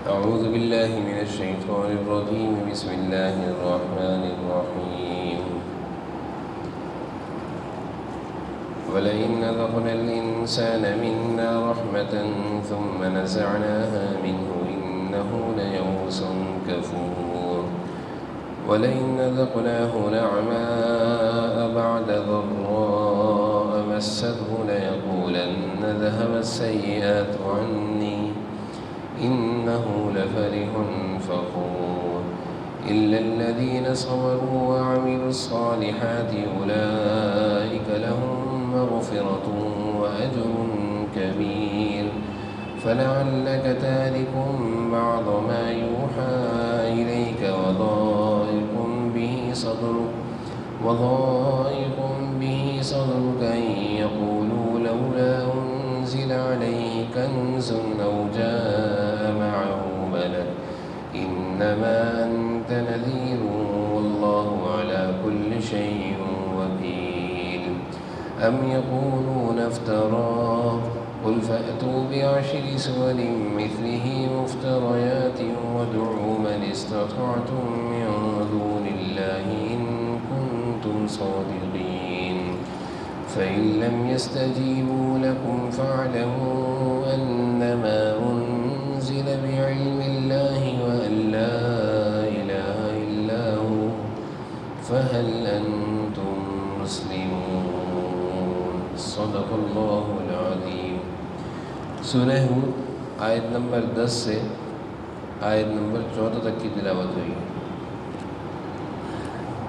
أعوذ بالله من الشيطان الرجيم. بسم الله الرحمن الرحيم. ولئن أذقنا الإنسان منا رحمة ثم نزعناها منه إنه ليئوس كفور. ولئن أذقناه نعماء بعد ضراء مسته ليقولن ذهب السيئات عني إنه لفرح فخور. إلا الذين صبروا وعملوا الصالحات أولئك لهم مغفرة وأجر كبير. فلعلك تارك بعض ما يوحى إليك وضائق به صدرك أن يقولوا لولا أنزل عليه كنز أو جاء معه ملك إنما أنت نذير والله على كل شيء وكيل. أم يقولون افتراه قل فأتوا بعشر سور مثله مفتريات وادعوا من استطعتم من دون الله إن كنتم صادقين. فإن لم يستجيبوا لكم فاعلموا أنما أنزل بعلم الله وأن لا إله إلا هو فهل أنتم مسلمون. صدق اللہ العظیم. سورہ ہود آیت نمبر 10 سے آیت نمبر 14 تک کی تلاوت ہوئی.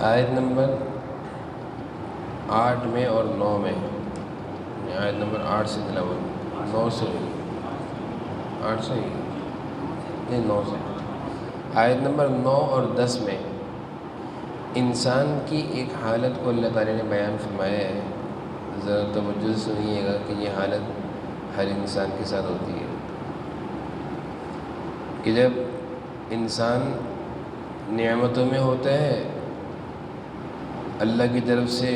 آیت نمبر 8 میں اور 9 میں، آیت نمبر 8 سے تلاوت 9 سے ہوئی، 8 سے ہوئی نہیں 9 سے. آیت نمبر 9 اور 10 میں انسان کی ایک حالت کو اللہ تعالیٰ نے بیان فرمایا ہے. ذرا توجہ سے سنیے گا کہ یہ حالت ہر انسان کے ساتھ ہوتی ہے کہ جب انسان نعمتوں میں ہوتا ہے، اللہ کی طرف سے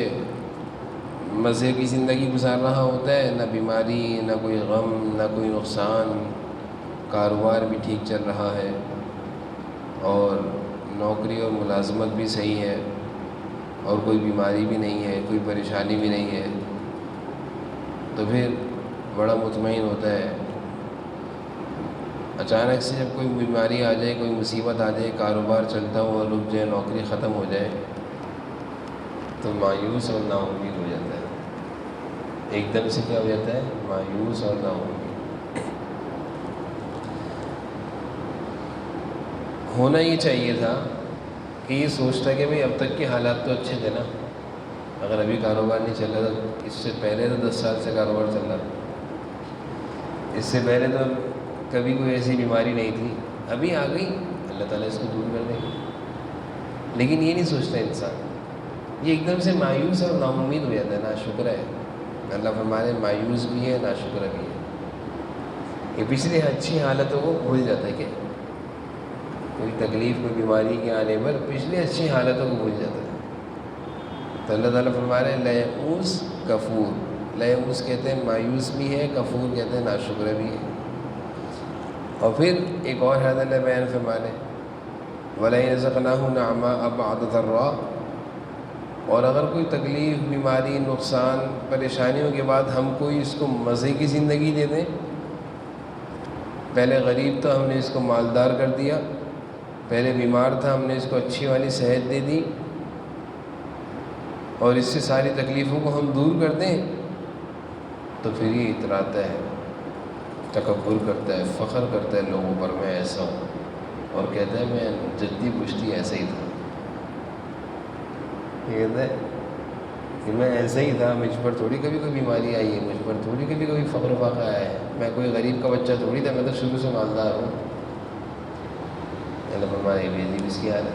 مزے کی زندگی گزار رہا ہوتا ہے، نہ بیماری، نہ کوئی غم، نہ کوئی نقصان، کاروبار بھی ٹھیک چل رہا ہے اور نوکری اور ملازمت بھی صحیح ہے اور کوئی بیماری بھی نہیں ہے، کوئی پریشانی بھی نہیں ہے، تو پھر بڑا مطمئن ہوتا ہے. اچانک سے جب کوئی بیماری آ جائے، کوئی مصیبت آ جائے، کاروبار چلتا ہوا رک جائے، نوکری ختم ہو جائے تو مایوس اور نا امید ہو جاتا ہے. ایک دم سے کیا ہو جاتا ہے؟ مایوس اور نا امید. ہونا یہ چاہیے تھا کہ یہ سوچتا کہ بھئی اب تک کے حالات تو اچھے تھے نا، اگر ابھی کاروبار نہیں چل رہا تھا، اس سے پہلے تو 10 سال سے کاروبار چل رہا تھا، اس سے پہلے تو کبھی کوئی ایسی بیماری نہیں تھی، ابھی آ گئی، اللہ تعالیٰ اس کو دور کر دے گا. لیکن یہ نہیں سوچتا انسان، یہ ایک دم سے مایوس اور نا امید ہو جاتا ہے. ناشکر ہے. اللہ فرمانے مایوس بھی ہے، ناشکر بھی ہے. یہ پچھلی اچھی حالتوں کو بھول جاتا ہے کہ کوئی تکلیف، کوئی بیماری کے آنے پر پچھلی اچھی حالتوں کو بھول جاتا ہے. تو اللہ تعالیٰ فرما رہے ہیں لیئوس کفور. لیئوس کہتے ہیں مایوس بھی ہے، کفور کہتے ہیں ناشکر بھی ہے. اور پھر ایک اور حضرت اللہ بیان فرما رہے ہیں وَلَئِنْ أَذَقْنَاهُ نَعْمَاءَ بَعْدَ ضَرَّاءَ. اور اگر کوئی تکلیف، بیماری، نقصان، پریشانیوں کے بعد ہم کوئی اس کو مزے کی زندگی دے دیں. پہلے غریب تھا، ہم نے اس کو مالدار کر دیا. پہلے بیمار تھا، ہم نے اس کو اچھی والی صحت دے دی، اور اس سے ساری تکلیفوں کو ہم دور کر دیں، تو پھر یہ اتراتا ہے، تکبر کرتا ہے، فخر کرتا ہے لوگوں پر، میں ایسا ہوں، اور کہتا ہے میں جدی پشتی ایسا ہی تھا. یہ کہتا ہے کہ میں ایسا ہی تھا، مجھ پر تھوڑی کبھی کوئی بیماری آئی ہے، مجھ پر تھوڑی کبھی کوئی فقر فاقہ آیا ہے، میں کوئی غریب کا بچہ تھوڑی تھا، میں تو شروع سے مالدار ہوں. ہماری بھی اس کی حالت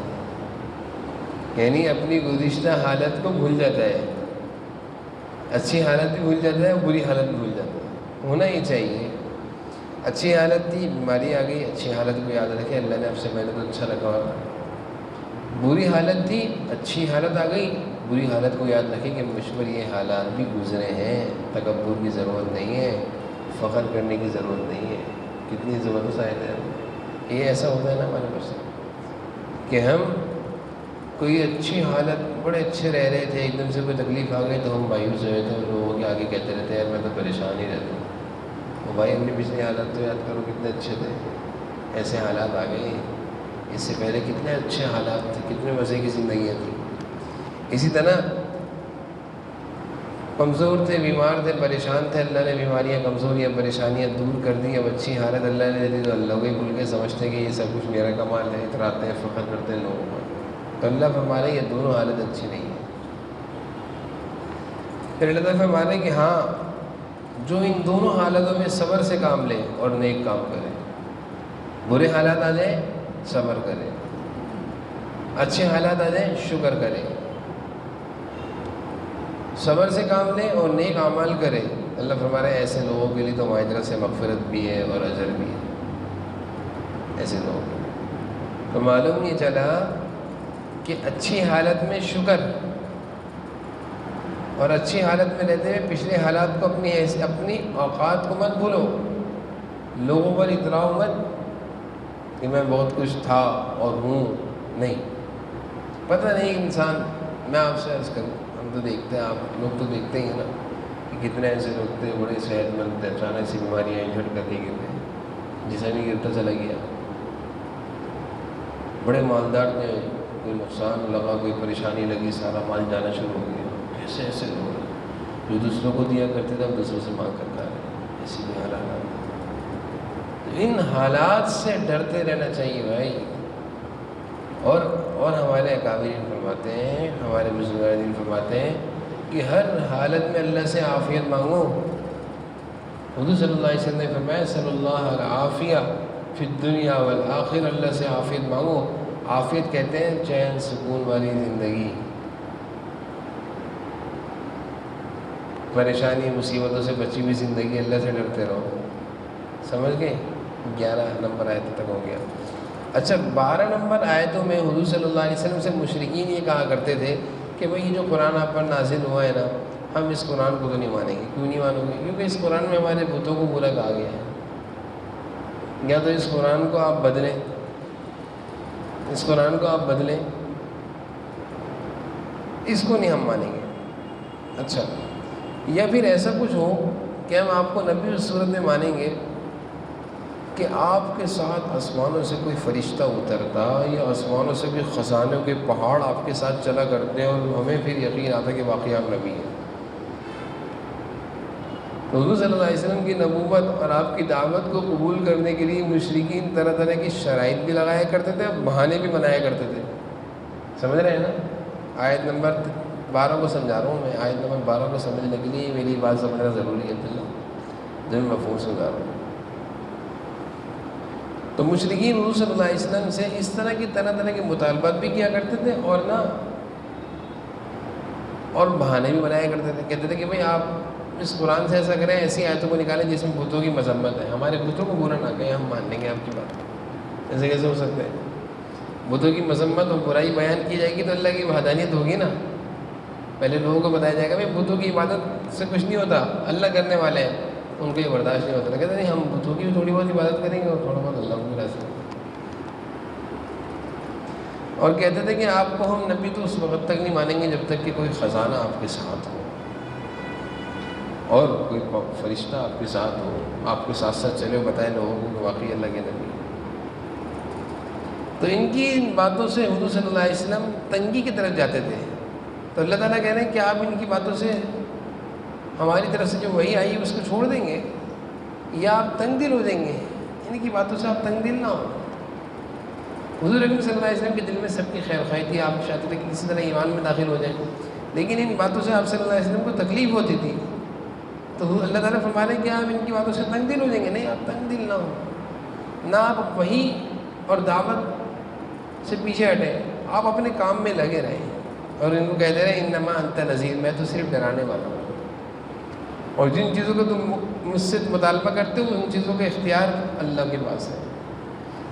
ہے، یعنی اپنی گزشتہ حالت کو بھول جاتا ہے. اچھی حالت بھی بھول جاتا ہے، بری حالت بھی بھول جاتا ہے. ہونا ہی چاہیے. اچھی حالت تھی، بیماری آ گئی، اچھی حالت کو یاد رکھے اللہ نے آپ سے پہلے تو اچھا رکھا. بری حالت تھی، اچھی حالت آ گئی، بری حالت کو یاد رکھیں کہ مجھ پر یہ حالات بھی گزرے ہیں. تکبر کی ضرورت نہیں ہے، فخر کرنے کی ضرورت نہیں ہے. کتنی زبردست آیت ہے. یہ ایسا ہوتا ہے نا ہمارے پاس کہ ہم کوئی اچھی حالت بڑے اچھے رہ رہے تھے، ایک دم سے کوئی تکلیف آ گئی تو ہم مایوس ہوئے تھے، لوگوں کے آگے کہتے رہتے ہیں یار میں تو پریشان ہی رہتا ہوں۔ وہ بھائی اپنی پچھلی حالت تو یاد کرو کتنے اچھے تھے، ایسے حالات آ گئے، اس سے پہلے کتنے اچھے حالات تھے، کتنے مزے کی زندگیاں تھیں۔ اسی طرح کمزور تھے، بیمار تھے، پریشان تھے، اللہ نے بیماریاں، کمزوریاں، پریشانیاں دور کر دی، اب اچھی حالت اللہ نے دے دی تو اللہ کو ہی بھول کے سمجھتے کہ یہ سب کچھ میرا کمال ہے، اتراتے ہیں، فخر کرتے ہیں لوگوں پر۔ تو اللہ فرما رہے ہیں یہ دونوں حالت اچھی نہیں ہے۔ پھر اللہ تعالیٰ فرما رہے ہیں کہ ہاں جو ان دونوں حالتوں میں صبر سے کام لے اور نیک کام کرے، برے حالات آ جائیں صبر کرے، اچھے حالات آ جائیں شکر کرے، صبر سے کام لے اور نیک اعمال کرے، اللہ فرما رہے ہیں ایسے لوگوں کے لیے تو ہماری طرف سے مغفرت بھی ہے اور اجر بھی ہے۔ ایسے لوگ تو معلوم یہ چلا کہ اچھی حالت میں شکر اور اچھی حالت میں رہتے ہوئے پچھلے حالات کو اپنی اوقات کو مت بھولو، لوگوں پر اتراؤ مت کہ میں بہت کچھ تھا اور ہوں، نہیں، پتہ نہیں انسان۔ میں آپ سے عرض کروں، ہم تو دیکھتے ہیں، آپ لوگ تو دیکھتے ہی ہیں نا کہ کتنے ایسے لوگ تھے بڑے صحت مند تھے، اچانک سی بیماریاں جھٹ کر کے گر گئے، جسم ہی گرتا چلا گیا، بڑے مالدار نے کوئی نقصان لگا، کوئی پریشانی لگی، سارا مال جانا شروع ہو گیا۔ ایسے ایسے لوگ ہیں جو دوسروں کو دیا کرتے تھے اب دوسروں سے مانگ کر کھا رہے ہیں، ایسی بھی حالات۔ ان حالات سے ڈرتے رہنا چاہیے بھائی۔ اور ہمارے اکابرین فرماتے ہیں، ہمارے بزرگان فرماتے ہیں کہ ہر حالت میں اللہ سے عافیت مانگو۔ حضور صلی اللہ علیہ وسلم نے فرمایا صلی اللہ العافیہ فی الدنیا والآخرہ، اللہ سے عافیت مانگو۔ عافیت کہتے ہیں چین سکون والی زندگی، پریشانی مصیبتوں سے بچی ہوئی زندگی، اللہ سے ڈرتے رہو۔ سمجھ گئے؟ 11 نمبر آیت تک ہو گیا۔ اچھا 12 نمبر آیتوں میں حضور صلی اللہ علیہ وسلم سے مشرکین یہ کہا کرتے تھے کہ بھئی یہ جو قرآن آپ پر نازل ہوا ہے نا، ہم اس قرآن کو تو نہیں مانیں گے۔ کیوں نہیں مانو گے؟ کیونکہ اس قرآن میں ہمارے بتوں کو برا کہا گیا ہے، یا تو اس قرآن کو آپ بدلیں، اس قرآن کو آپ بدلیں، اس کو نہیں ہم مانیں گے۔ اچھا، یا پھر ایسا کچھ ہو کہ ہم آپ کو نبی اس صورت میں مانیں گے کہ آپ کے ساتھ آسمانوں سے کوئی فرشتہ اترتا یا آسمانوں سے کوئی خزانوں کے پہاڑ آپ کے ساتھ چلا کرتے اور ہمیں پھر یقین آتا کہ واقعی آپ نبی ہیں۔ تو حضور صلی اللہ علیہ وسلم کی نبوت اور آپ کی دعوت کو قبول کرنے کے لیے مشرکین طرح طرح کی شرائط بھی لگایا کرتے تھے اور بہانے بھی بنایا کرتے تھے۔ سمجھ رہے ہیں نا؟ آیت نمبر 12 کو سمجھا رہا ہوں میں، آیت نمبر 12 کو سمجھنے کے لیے میری بات سمجھنا ضروری ہے عبداللہ، جو میں مفہوم سمجھا رہا ہوں۔ تو مشرکین حضور صلی اللہ علیہ وسلم سے اس طرح کے مطالبات بھی کیا کرتے تھے اور بہانے بھی بنایا کرتے تھے۔ کہتے تھے کہ بھئی آپ اس قرآن سے ایسا کریں، ایسی آیتوں کو نکالیں جس میں بتوں کی مذمت ہے، ہمارے بتوں کو برا نہ کہیں، ہم مان لیں گے آپ کی بات۔ ایسے کیسے ہو سکتے ہیں؟ بتوں کی مذمت اور برائی بیان کی جائے گی تو اللہ کی وحدانیت ہوگی نا۔ پہلے لوگوں کو بتایا جائے گا بھئی بتوں کی عبادت سے کچھ نہیں ہوتا، اللہ کرنے والے ہیں، ان کو یہ برداشت نہیں ہوتا۔ کہتے نہیں ہم بتوں کی بھی تھوڑی بہت عبادت کریں گے اور تھوڑا بہت اللہ کو بھی راضی کریں گے۔ اور کہتے تھے کہ آپ کو ہم نبی تو اس وقت تک نہیں مانیں گے جب تک کہ کوئی خزانہ آپ کے ساتھ ہو اور کوئی فرشتہ آپ کے ساتھ ہو، آپ کے ساتھ ساتھ چلے اور بتائے لوگوں کو کہ واقعی اللہ کے نبی۔ تو ان کی باتوں سے حضور صلی اللہ علیہ وسلم تنگی کی طرف جاتے تھے۔ تو اللہ تعالیٰ کہہ رہے ہیں کہ آپ ان کی باتوں سے، ہماری طرف سے جو وحی آئی ہے اس کو چھوڑ دیں گے یا آپ تنگ دل ہو جائیں گے؟ ان کی باتوں سے آپ تنگ دل نہ ہو۔ حضور اکرم صلی اللہ علیہ وسلم کے دل میں سب کی خیر خواہی تھی، آپ چاہتے تھے کہ کسی طرح ایمان میں داخل ہو جائیں، لیکن ان باتوں سے آپ صلی اللہ علیہ وسلم کو تکلیف ہوتی تھی۔ تو اللہ تعالیٰ فرما رہے ہیں کہ آپ ان کی باتوں سے تنگ دل ہو جائیں گے؟ نہیں، آپ تنگ دل نہ ہو، نہ آپ وحی اور دعوت سے پیچھے ہٹیں، آپ اپنے کام میں لگے رہیں اور ان کو کہتے رہے انما انت نذیر، میں تو صرف ڈرانے والا ہوں، اور جن چیزوں کو تم مجھ سے مطالبہ کرتے ہو ان چیزوں کا اختیار اللہ کے پاس ہے۔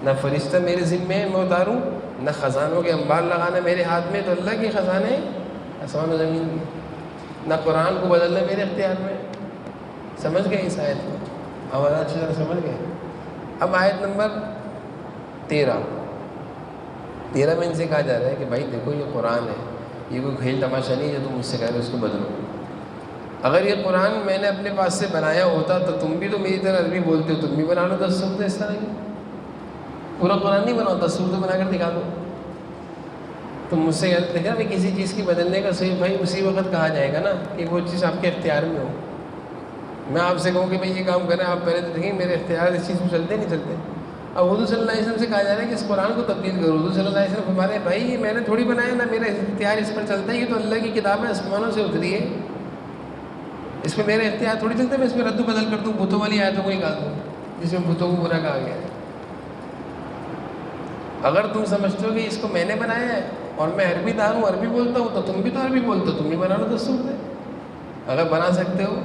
نہ فرشتہ میرے ذمے ہے میں اتاروں، نہ خزانوں کے انبار لگانا میرے ہاتھ میں، تو اللہ کے خزانے آسمان و زمین کی، نہ قرآن کو بدلنا میرے اختیار میں۔ سمجھ گئے اس آیت کو؟ آواز اچھی طرح سمجھ گئے؟ اب آیت نمبر 13 میں ان سے کہا جا رہا ہے کہ بھائی دیکھو یہ قرآن ہے، یہ کوئی کھیل تماشا نہیں ہے جو تم مجھ سے کہہ رہے ہو اس کو بدلو۔ اگر یہ قرآن میں نے اپنے پاس سے بنایا ہوتا تو تم بھی تو میری طرح عربی بولتے ہو، تم بھی بنا لو 10 صورتیں اس طرح کی۔ پورا قرآن نہیں بناؤ، 10 صورتیں بنا کر دکھا دو۔ تم مجھ سے دیکھا میں کسی چیز کی بدلنے کا صحیح بھائی اسی وقت کہا جائے گا نا کہ وہ چیز آپ کے اختیار میں ہو۔ میں آپ سے کہوں کہ بھائی یہ کام کریں، آپ پہلے تو دیکھیں میرے اختیار اس چیز میں چلتے نہیں چلتے۔ اب حضور صلی اللہ علیہ وسلم سے کہا جا رہا ہے کہ اس قرآن کو تبدیل کرو۔ حضور صلی اللہ علیہ وسلم فرما رہے ہیں بھائی یہ میں نے تھوڑی بنایا نا، میرا اختیار اس پر چلتا ہے، یہ تو اللہ کی کتاب ہے، آسمانوں سے اتری ہے، اس میں میرے اختیار تھوڑی چلتے، میں اس میں رد و بدل کر دوں، بتوں والی آیتوں کو نکال دوں جس میں بتوں کو برا کہا گیا ہے۔ اگر تم سمجھتے ہو کہ اس کو میں نے بنایا ہے اور میں عربی دار ہوں، عربی بولتا ہوں، تو تم بھی تو عربی بولتے ہو، تم بھی بنا لو 10 صورتیں۔ اگر بنا سکتے ہو،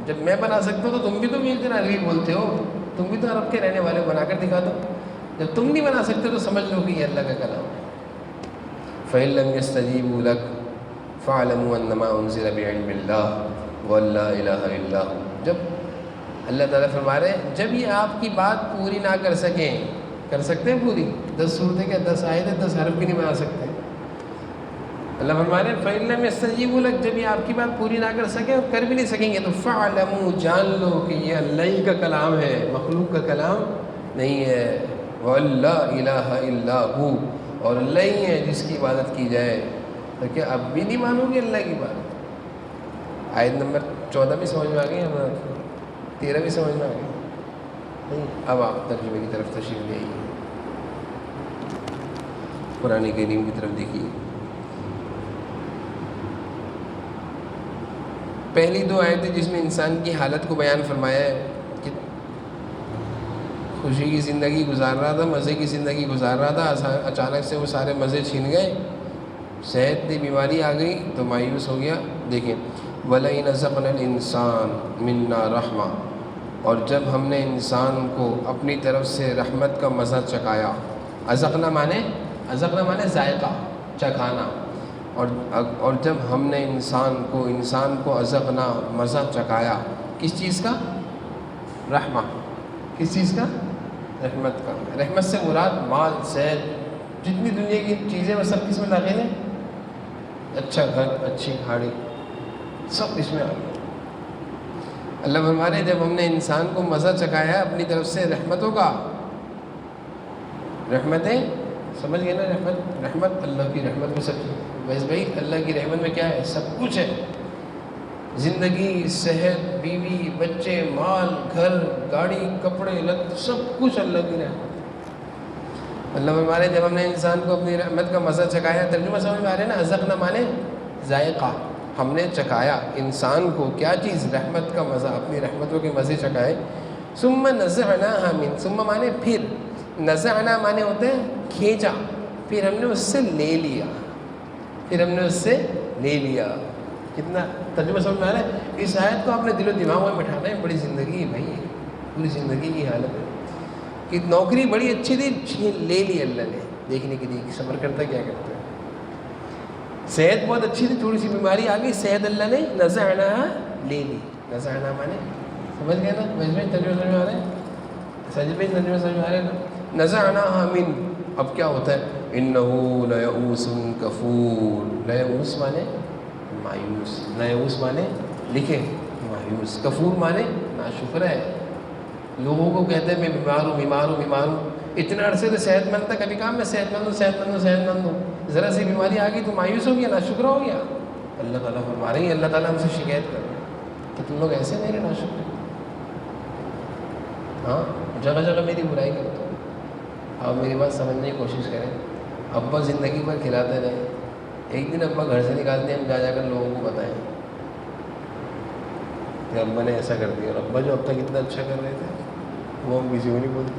جب میں بنا سکتا ہوں تو تم بھی تو میری طرح عربی بولتے ہو، تم بھی تو عرب کے رہنے والے ہو، بنا کر دکھا دو۔ جب تم نہیں بنا سکتے تو سمجھ لو کہ یہ اللہ کا کلام ہے۔ فَإِن لَّمْ يَسْتَجِيبُوا لَكَ فَاعْلَمُوا أَنَّمَا أُنزِلَ بِعِلْمِ اللَّهِ وَأَن لَّا إِلَٰهَ إِلَّا هُوَ۔ جب اللہ تعالیٰ فرما رہے ہیں جب یہ آپ کی بات پوری نہ کر سکیں، کر سکتے ہیں پوری 10 صورتیں کیا 10 آیتیں 10 حرف بھی نہیں بنا سکتے۔ اللہ فرما رہے ہیں فَإِن لَّمْ يَسْتَجِيبُوا لَكَ، جب یہ آپ کی بات پوری نہ کر سکیں اور کر بھی نہیں سکیں گے تو فَاعْلَمُوا، جان لو کہ یہ اللہ ہی کا کلام ہے، مخلوق کا کلام نہیں ہے۔ وَأَن لَّا إِلَٰهَ إِلَّا هُوَ، اور اللہ ہی ہے جس کی عبادت کی جائے۔ تو کیا اب بھی نہیں مانو گے اللہ کی بات؟ آیت نمبر 14 بھی سمجھ میں آ گئی، ہمارا 13 بھی سمجھ میں آ گئی نہیں؟ اب آپ ترجمے کی طرف تشریف لے آئیے، قرآن کریم کی طرف دیکھیے۔ پہلی 2 آیتیں جس میں انسان کی حالت کو بیان فرمایا ہے کہ خوشی کی زندگی گزار رہا تھا، مزے کی زندگی گزار رہا تھا، اچانک سے وہ سارے مزے چھین گئے، صحت کی بیماری آ گئی تو مایوس ہو گیا۔ دیکھیں وَلَئِنْ أَذَقْنَا الْإِنسَانَ مِنَّا رَحْمَةً، اور جب ہم نے انسان کو اپنی طرف سے رحمت کا مزہ چکھایا۔ اذقنا مانے ذائقہ، چکھانا، اور جب ہم نے انسان کو اذقنا مزہ چکھایا، کس چیز کا؟ رحمہ، کس چیز کا؟ رحمت کا۔ رحمت سے مراد مال، صحت، جتنی دنیا کی چیزیں وہ سب کس میں داخل ہیں؟ اچھا گھر، اچھی گاڑی، سب اس میں آ گیا۔ اللہ فرما رہے جب ہم نے انسان کو مزہ چکھایا اپنی طرف سے رحمتوں کا، رحمتیں سمجھ گئے نا؟ رحمت اللہ کی رحمت میں سب چیز، بس بھائی اللہ کی رحمت میں کیا ہے؟ سب کچھ ہے، زندگی، صحت، بیوی، بچے، مال، گھر، گاڑی، کپڑے، لت، سب کچھ اللہ کی رحمت۔ اللہ فرما رہے جب ہم نے انسان کو اپنی رحمت کا مزہ چکھایا، ترجمہ سمجھ میں آ رہا ہے نا؟ اذقنا مانے ذائقہ، ہم نے چکھایا انسان کو کیا چیز؟ رحمت کا مزہ، اپنی رحمتوں کے مزے چکھائے۔ ثم نزعناها من، ثم مانے پھر، نزعنا مانے ہوتے ہیں کھینچا، پھر ہم نے اس سے لے لیا، کتنا ترجمہ سمجھ میں آ رہا ہے؟ اس آیت کو آپ نے دل و دماغ میں بٹھانا ہے، بڑی زندگی ہے بھائی، پوری زندگی کی حالت ہے کہ نوکری بڑی اچھی تھی، لے لی اللہ نے، دیکھنے کے لیے صبر کرتا کیا کرتا ہے۔ صحت بہت اچھی تھی، تھوڑی سی بیماری آ گئی، صحت اللہ نے نزعنا لے لی۔ نزعنا مانے سمجھ گئے نا؟ میں ترجمہ سمجھ میں آ رہا ہے؟ سجد بھائی ترجمہ سمجھ میں آ رہا ہے نا؟ نزعنا من، اب کیا ہوتا ہے؟ انہو لیئوس کفور، لیئوس مانے مایوس، لیئوس مانے لکھے مایوس، کفور مانے ناشکر ہے۔ لوگوں کو کہتے ہیں میں بیمار ہوں، اتنے عرصے سے صحت مند تھا، کبھی کہا میں صحت مند ہوں، ذرا سی بیماری آ گئی تو مایوس ہو گیا، ناشکر ہو گیا۔ اللہ تعالیٰ فرما رہے ہیں، اللہ تعالیٰ ہم سے شکایت کر رہے ہیں کہ تم لوگ ایسے میرے ناشکر ہیں، ہاں جگہ جگہ میری برائی کرتے ہو۔ آپ میری بات سمجھنے کی کوشش کریں۔ ابا زندگی بھر کھلاتے رہے، ایک دن ابا گھر سے نکالتے ہیں، ہم جا کر لوگوں کو بتائیں کہ ابا نے ایسا کر دیا، اور ابا جو اب تک اتنا اچھا کر رہے تھے وہ ہم کسی کو نہیں بولتے۔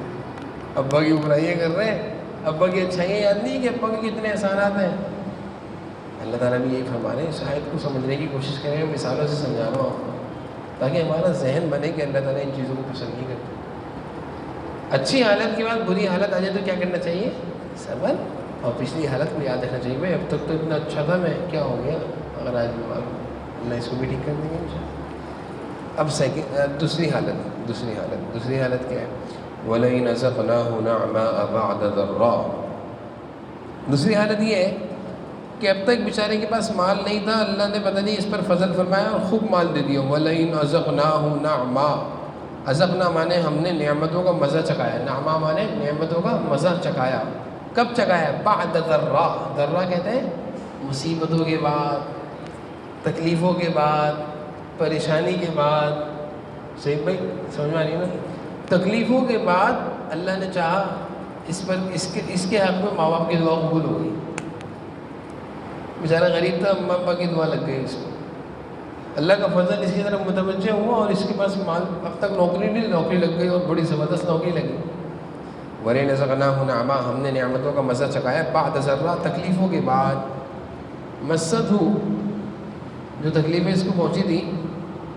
ابا کی برائیاں کر رہے ہیں، ابا کی اچھائیاں یاد نہیں کہ ابا کے کتنے احسانات ہیں۔ اللہ تعالیٰ بھی یہی فرما رہے ہیں، اس آیت کو سمجھنے کی کوشش کریں، مثالوں سے سمجھا رہا ہوں آپ کو، تاکہ ہمارا ذہن بنے کہ اللہ تعالیٰ ان چیزوں کو پسند نہیں کرتے۔ اچھی حالت کے بعد بری حالت آ جائے تو کیا کرنا چاہیے؟ صبر، اور پچھلی حالت کو یاد رکھنا چاہیے، بھائی اب تک تو اتنا اچھا تھا، میں کیا ہو گیا؟ اگر آج بیمار ہوں، اللہ اس کو بھی ٹھیک کر دیں گے انشاءاللہ۔ اب دوسری حالت کیا ہے؟ وَلَئِنْ أَذَقْنَاهُ نَعْمَاءَ بَعْدَ ضَرَّاءٍ۔ دوسری حالت یہ ہے کہ اب تک بیچارے کے پاس مال نہیں تھا، اللہ نے پتہ نہیں اس پر فضل فرمایا اور خوب مال دے دیا۔ وَلَئِنْ أَذَقْنَاهُ نَعْمَاءَ، اذقنا مانے ہم نے نعمتوں کا مزہ چکھایا، نعمہ مانے نعمتوں کا مزہ چکھایا۔ کب چکھایا؟ بعد ضراء، ضراء کہتے ہیں مصیبتوں کے بعد، تکلیفوں کے بعد، پریشانی کے بعد۔ صحیح بھائی سمجھ میں آ رہی ہے نا؟ تکلیفوں کے بعد اللہ نے چاہا اس کے حق میں ماں باپ کی دعا قبول ہو گئی۔ بیچارہ غریب تھا، اماں ابا کی دعا لگ گئی اس کو، اللہ کا فضل اس کی طرف متوجہ ہوا اور اس کے پاس مال، اب تک نوکری نہیں، نوکری لگ گئی اور بڑی زبردست نوکری لگی۔ وَلَئِنْ أَذَقْنَاهُ نَعْمَاءَ، ہم نے نعمتوں کا مزہ چکھایا، بعد ضراء، تکلیفوں کے بعد۔ مَسَّتْهُ، جو تکلیفیں اس کو پہنچی تھی،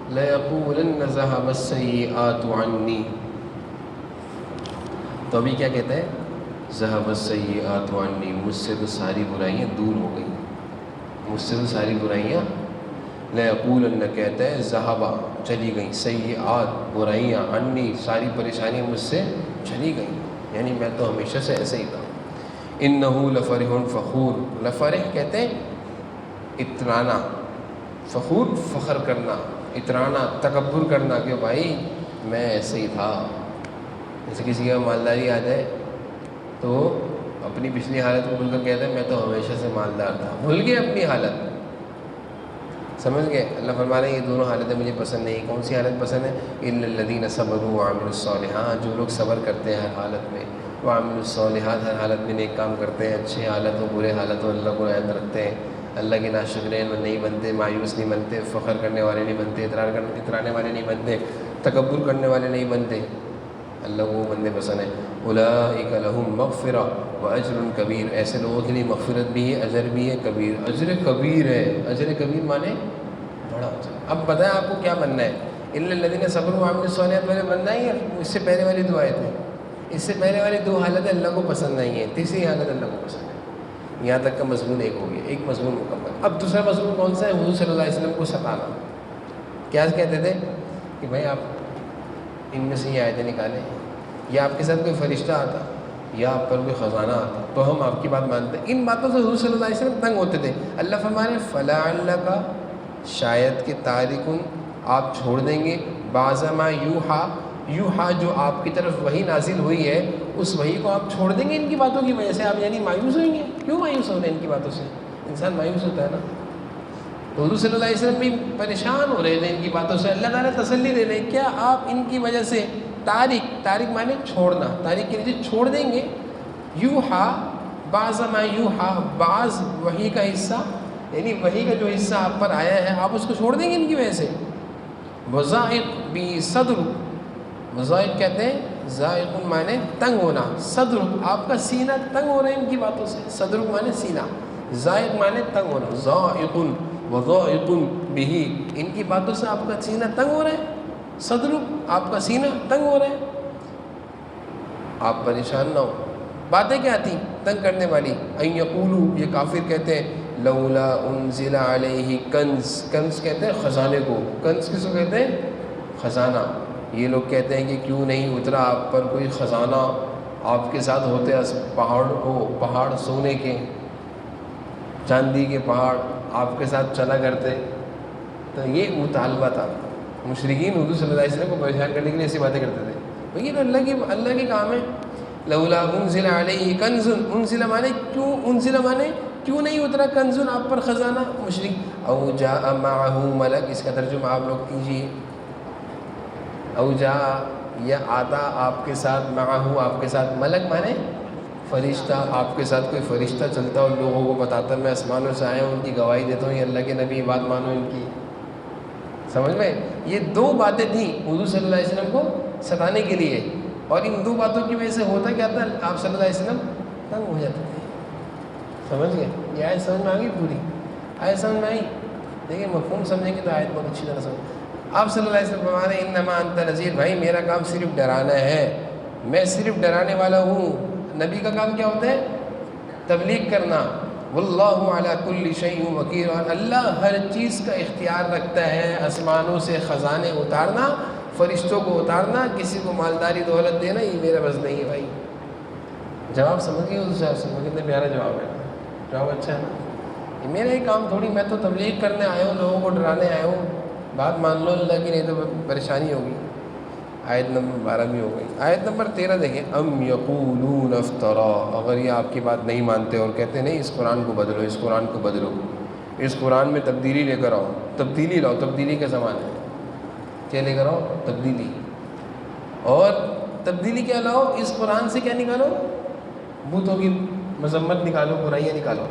لَيَقُولَنَّ ذَهَبَ السَّيِّئَاتُ عَنِّي، تو ابھی کیا کہتا ہے؟ ذَهَبَ السَّيِّئَاتُ عَنِّي، مجھ سے تو ساری برائیاں دور ہو گئیں، مجھ سے تو ساری برائیاں۔ لَيَقُولَنَّ کہتا ہے ذَهَبَ، چلی گئیں، سیئات، برائیاں، عنی، ساری پریشانیاں مجھ سے چلی گئیں، یعنی میں تو ہمیشہ سے ایسے ہی تھا۔ إِنَّهُ لَفَرِحٌ فَخُورٌ، لفرح کہتے ہیں اترانا، فخور فخر کرنا، اترانا تکبر کرنا کہ بھائی میں ایسے ہی تھا۔ جیسے کسی کا مالداری آ جائے تو اپنی پچھلی حالت کو بھول کر کہتا ہے میں تو ہمیشہ سے مالدار تھا، بھول گئے اپنی حالت، سمجھ گئے؟ اللہ فرما رہے ہیں یہ دونوں حالتیں مجھے پسند نہیں۔ کون سی حالت پسند ہے؟ إِلَّا الَّذِينَ صَبَرُوا وَعَمِلُوا الصَّالِحَاتِ، جو لوگ صبر کرتے ہیں ہر حالت میں، وَعَمِلُوا الصَّالِحَاتِ، ہر حالت میں نیک کام کرتے ہیں، اچھے حالت ہو برے حالت ہو اللہ کو یاد رکھتے ہیں، اللہ کے ناشکرین نہیں بنتے، مایوس نہیں بنتے، فخر کرنے والے نہیں بنتے، اترانے والے نہیں بنتے، تکبر کرنے والے نہیں بنتے، اللہ کو وہ بندے پسند ہیں۔ اولئک لہم مغفرہ واجر کبیر، ایسے لوگوں کے لیے مغفرت بھی ہے، اجر بھی ہے کبیر، اجر کبیر ہے۔ اجر کبیر مانے بڑا اجر۔ اب بتائیں آپ کو کیا بننا ہے؟ الا الذین صبروا وعملوا الصالحات والے بننا ہی ہے؟ اس سے پہلے والی دعائیں تھیں، اس سے پہلے والی دو حالتیں اللہ کو پسند نہیں ہیں، تیسری حالت اللہ کو پسند ہے۔ یہاں تک کا مضمون ایک ہو گیا، ایک مضمون مکمل۔ اب دوسرا مضمون کون سا ہے؟ حضور صلی اللہ علیہ وسلم کو ستانا۔ کیا کہتے تھے کہ بھائی آپ ان میں سے یہ آیتیں نکالیں، یا آپ کے ساتھ کوئی فرشتہ آتا یا آپ پر کوئی خزانہ آتا تو ہم آپ کی بات مانتے ہیں۔ ان باتوں سے حضور صلی اللہ علیہ وسلم تنگ ہوتے تھے۔ اللہ فرما رہے ہیں فَلَعَلَّكَ، شاید کہ تارکن، آپ چھوڑ دیں گے، بعض ما یوحا، یوحا جو آپ کی طرف وحی نازل ہوئی ہے اس وحی کو آپ چھوڑ دیں گے ان کی باتوں کی وجہ سے۔ آپ یعنی مایوس ہوئیں گے؟ کیوں مایوس ہو رہے ہیں ان کی باتوں سے؟ انسان مایوس ہوتا ہے نا۔ تو حضور صلی اللہ علیہ وسلم بھی پریشان ہو رہے تھے ان کی باتوں سے، اللہ تعالیٰ تسلی دے رہے ہیں کیا آپ ان کی وجہ سے تارک مانے چھوڑنا، تارک کے لیے چھوڑ دیں گے، یوحا بعض ما یوحا، بعض وحی کا حصہ، یعنی وحی کا جو حصہ آپ پر آیا ہے آپ اس کو چھوڑ دیں گے ان کی وجہ سے۔ وضائق بصدر، وضائق کہتے ہیں ضائق مانے تنگ ہونا، صدر آپ کا سینہ تنگ ہو رہا ہے ان کی باتوں سے، صدر مانے سینہ، ضائق مانے تنگ ہونا، ضائق وضائق بہ، ان کی باتوں سے آپ کا سینہ تنگ ہو رہا ہے، صدر آپ کا سینہ تنگ ہو رہا ہے، آپ پریشان نہ ہو۔ باتیں کیا تھیں تنگ کرنے والی؟ ان یقولوا، یہ کافر کہتے ہیں لولا انزل علیہ کنز، کنز کہتے ہیں خزانے کو، کنز کس کو کہتے ہیں؟ خزانہ۔ یہ لوگ کہتے ہیں کہ کیوں نہیں اترا آپ پر کوئی خزانہ، آپ کے ساتھ ہوتے پہاڑ سونے کے، چاندی کے پہاڑ آپ کے ساتھ چلا کرتے۔ تو یہ مطالبہ تھا، مشرکین حضور صلی اللہ علیہ وسلم کو پریشان کرنے کے لیے ایسی باتیں کرتے تھے۔ یہ تو اللہ کے کام ہے۔ لولا انزل علیہ کنز، انزل مانے کیوں، انزل مانے کیوں نہیں اترا کنز آپ پر خزانہ، مشرک۔ او جاء معہ ملک، اس کا ترجمہ آپ لوگ کیجیے۔ او جاء، یا آتا آپ کے ساتھ، معہ آپ کے ساتھ، ملک مانے فرشتہ، آپ کے ساتھ کوئی فرشتہ چلتا اور لوگوں کو بتاتا میں آسمانوں سے آیا ہوں، ان کی گواہی دیتا ہوں یہ اللہ کے نبی، بات مانو ان کی۔ سمجھ میں؟ یہ دو باتیں تھیں حضور صلی اللہ علیہ وسلم کو ستانے کے لیے، اور ان دو باتوں کی وجہ سے ہوتا کیا تھا؟ آپ صلی اللہ علیہ وسلم تنگ ہو جاتے تھے۔ سمجھ گئے؟ یہ آیت سمجھ میں آ گئی؟ پوری آیت سمجھ میں آئی؟ دیکھیں مفہوم سمجھیں گے تو آیت بہت اچھی طرح سمجھ۔ آپ صلی اللہ علیہ وسلم فرما رہے ہیں انما انت نذیر، بھائی میرا کام صرف ڈرانا ہے، میں صرف ڈرانے والا ہوں۔ نبی کا کام کیا ہوتا ہے؟ تبلیغ کرنا۔ واللہ علی کل شیء وکیل، اور اللہ ہر چیز کا اختیار رکھتا ہے، آسمانوں سے خزانے اتارنا، فرشتوں کو اتارنا، کسی کو مالداری دولت دینا، یہ میرا بس نہیں ہے بھائی۔ جواب سمجھ گئے اس سے؟ کتنا پیارا جواب ہے، جواب اچھا ہے نا۔ یہ میرا ہی کام تھوڑی، میں تو تبلیغ کرنے آیا ہوں، لوگوں کو ڈرانے آیا ہوں، بات مان لو اللہ کی، نہیں تو پریشانی ہوگی۔ آیت نمبر 12 بھی ہو گئی۔ آیت نمبر 13 دیکھیں، ام یقولون افترا، اگر یہ آپ کی بات نہیں مانتے اور کہتے نہیں اس قرآن کو بدلو، اس قرآن کو بدلو، اس قرآن میں تبدیلی لے کر آؤ، تبدیلی لاؤ، تبدیلی کا زمانہ ہے، کیا لے کر آؤ؟ تبدیلی۔ اور تبدیلی کیا لاؤ؟ اس قرآن سے کیا نکالو؟ بتوں کی مذمت نکالو، برائیاں نکالو۔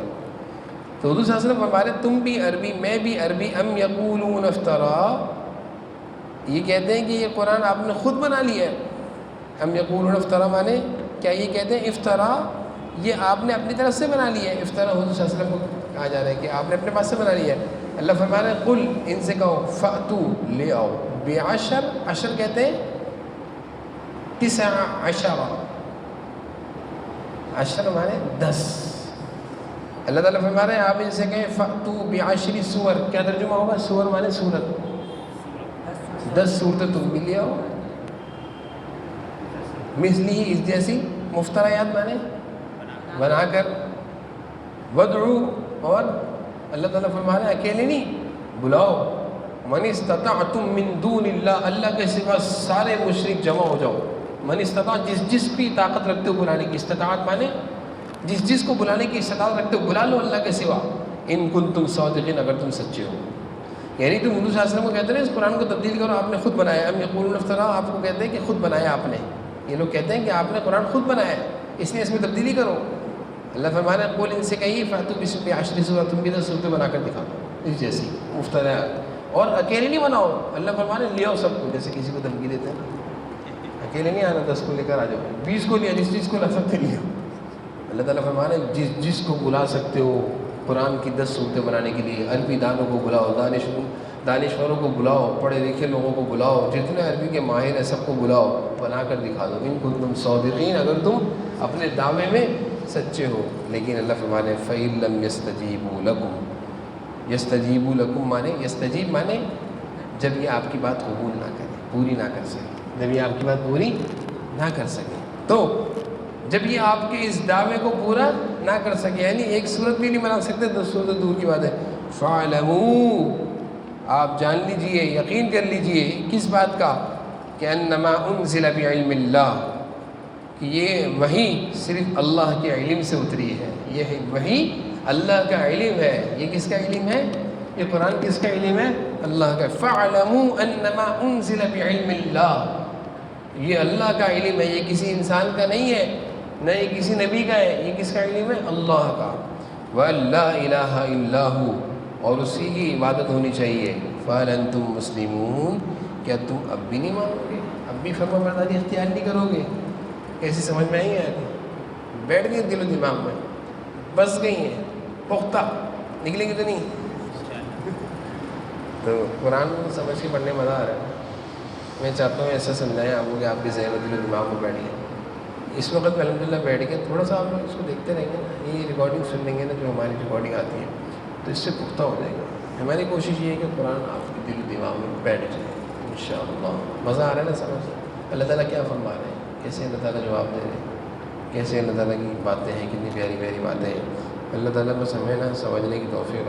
تو حضور صلی اللہ علیہ وسلم ہمارے، تم بھی عربی میں بھی عربی، ام یقولون افترا، یہ کہتے ہیں کہ یہ قرآن آپ نے خود بنا لیا ہے۔ ام یقولون افترا مانے کیا یہ کہتے ہیں افترا یہ آپ نے اپنی طرف سے بنا لیا ہے؟ افترا حضور صلی اللہ علیہ وسلم کو کہا جا رہا ہے کہ آپ نے اپنے پاس سے بنا لیا ہے۔ اللہ فرما رہے ہیں قل، ان سے کہو، فأتو، لے آؤ، بعشر، عشر کہتے ہیں 19، عشر مانے 10۔ اللہ تعالیٰ فرما رہے ہیں آپ ان سے کہیں فأتو بعشر سور، کیا ترجمہ ہوگا؟ سور مانے سورت، 10 صورتیں تم بھی لے آؤ، مثلی، اس جیسی، مفتریات مانے بنا کر، ودعو، اور اللہ تعالیٰ فرما رہے ہیں اکیلے نہیں، بلاؤ، من استطعتم من دون اللہ، اللہ کے سوا سارے مشرک جمع ہو جاؤ۔ من استطاع، جس کی طاقت رکھتے ہو بلانے کی، استطاعت مانے جس کو بلانے کی استطاعت رکھتے ہو، بلا لو اللہ کے سوا، ان کنتم صادقین، اگر تم سچے ہو۔ یعنی تم حضور صلی اللہ علیہ وسلم کو کہتے ہیں اس قرآن کو تبدیل کرو، آپ نے خود بنایا۔ ام یقولون افترا، آپ کو کہتے ہیں کہ خود بنایا آپ نے، یہ لوگ کہتے ہیں کہ آپ نے قرآن خود بنایا ہے، اس لیے اس میں تبدیلی کرو۔ اللہ فرما رہے ہیں قل، ان سے کہیے فأتو بعشر سور، تم بھی 10 صورتیں بنا کر دکھاؤ اس جیسی مفتریات، اور اکیلے نہیں بناؤ۔ اللہ فرما رہے ہیں لے آؤ سب کو، جیسے کسی کو دھمکی دیتے ہیں، اکیلے نہیں آنا، 10 کو لے کر آ جاؤ، 20 کو لیا، جس کو لا سکتے لیا۔ اللہ تعالیٰ فرما رہے ہیں جس کو بلا سکتے ہو قرآن کی 10 صورتیں بنانے کے لیے، عربی دانوں کو بلاؤ، دانشوروں کو بلاؤ، پڑھے لکھے لوگوں کو بلاؤ، جتنے عربی کے ماہر ہیں سب کو بلاؤ، بنا کر دکھا دو، ان کنتم صادقین، اگر تم اپنے دعوے میں سچے ہو۔ لیکن اللہ فرمانے فَإِن لَمْ يَسْتَجِيبُوا لَكُمْ، يَسْتَجِيبُوا لَكُمْ مانے، یستجیب مانے جب یہ آپ کی بات قبول نہ کرے، پوری نہ کر سکے، جب یہ آپ کی بات پوری نہ کر سکے، تو جب یہ آپ کے اس دعوے کو پورا نہ کر سکے، یعنی ایک صورت بھی نہیں بنا سکتے، 10 صورت دور کی بات ہے۔ فَاعْلَمُوا، آپ جان لیجئے، یقین کر لیجئے، کس بات کا؟ کہ انما انزل بعلم اللہ، کہ یہ وحی صرف اللہ کے علم سے اتری ہے، یہ وحی اللہ کا علم ہے۔ یہ کس کا علم ہے؟ یہ قرآن کس کا علم ہے؟ اللہ کا۔ فَاعْلَمُوا انما انزل بعلم اللہ، یہ اللہ کا علم ہے، یہ کسی انسان کا نہیں ہے، نہ یہ کسی نبی کا ہے، یہ کس کا علم ہے؟ اللہ کا۔ وَلَا إِلَٰهَ إِلَّا هُوَ، اور اسی کی عبادت ہونی چاہیے۔ فَهَلْ أَنْتُمْ مُسْلِمُونَ، کیا تم اب بھی نہیں مانو گے، اب بھی فرما برداری اختیار نہیں کرو گے؟ کیسی سمجھ میں آئی ہے؟ بیٹھ گئی دل و دماغ میں، بس گئی ہیں، پختہ، نکلیں گے تو نہیں؟ تو قرآن کو سمجھ کے پڑھنے مزہ آ رہا ہے۔ میں چاہتا ہوں ایسا سمجھائیں آپ کو کہ آپ بھی ذہن و دل و دماغ میں بیٹھ گئے۔ اس وقت میں الحمدللہ بیٹھ کے تھوڑا سا آپ لوگ اس کو دیکھتے رہیں گے نا، یہ ریکارڈنگ سن لیں گے نا، جو ہماری ریکارڈنگ آتی ہے، تو اس سے پختہ ہو جائے گا۔ ہماری کوشش یہ ہے کہ قرآن آپ کے دل و دماغ میں بیٹھ جائے انشاءاللہ۔ مزہ آ رہا ہے نا سمجھ؟ اللہ تعالیٰ کیا فرما رہے ہیں، کیسے اللہ تعالیٰ جواب دے رہے ہیں، کیسے اللہ تعالیٰ کی باتیں ہیں، کتنی پیاری پیاری باتیں ہیں۔ اللہ تعالیٰ بس ہمیں نا سمجھنے کی توفیق